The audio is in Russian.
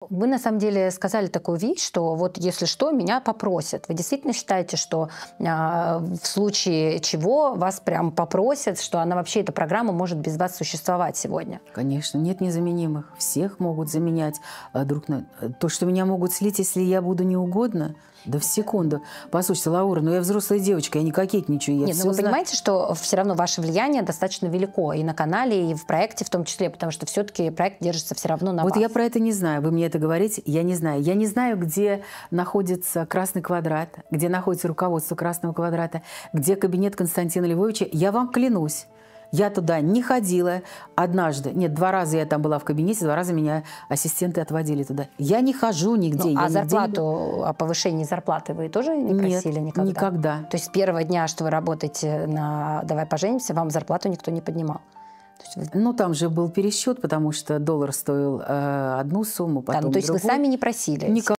Вы на самом деле сказали такую вещь, что вот если что, меня попросят. Вы действительно считаете, что в случае чего вас прям попросят, что она вообще, эта программа может без вас существовать сегодня? Конечно, нет незаменимых. Всех могут заменять друг на... То, что меня могут слить, если я буду неугодна, да в секунду. Послушайте, Лаура, ну я взрослая девочка, я не кокетничаю. Я Нет, но вы понимаете, что все равно ваше влияние достаточно велико и на канале, и в проекте в том числе, потому что все-таки проект держится все равно на вас. Вот я про это не знаю. Вы мне это говорите, я не знаю. Я не знаю, где находится Красный квадрат, где находится руководство Красного квадрата, где кабинет Константина Львовича. Я вам клянусь, я туда не ходила однажды. Нет, 2 раза я там была в кабинете, 2 раза меня ассистенты отводили туда. Я не хожу нигде. Ну, а зарплату, о повышении зарплаты вы тоже не просили никогда? Нет, никогда. То есть с первого дня, что вы работаете на «Давай поженимся», вам зарплату никто не поднимал? Ну, там же был пересчет, потому что доллар стоил одну сумму, потом да, ну, то есть другую. вы сами не просили? Никак.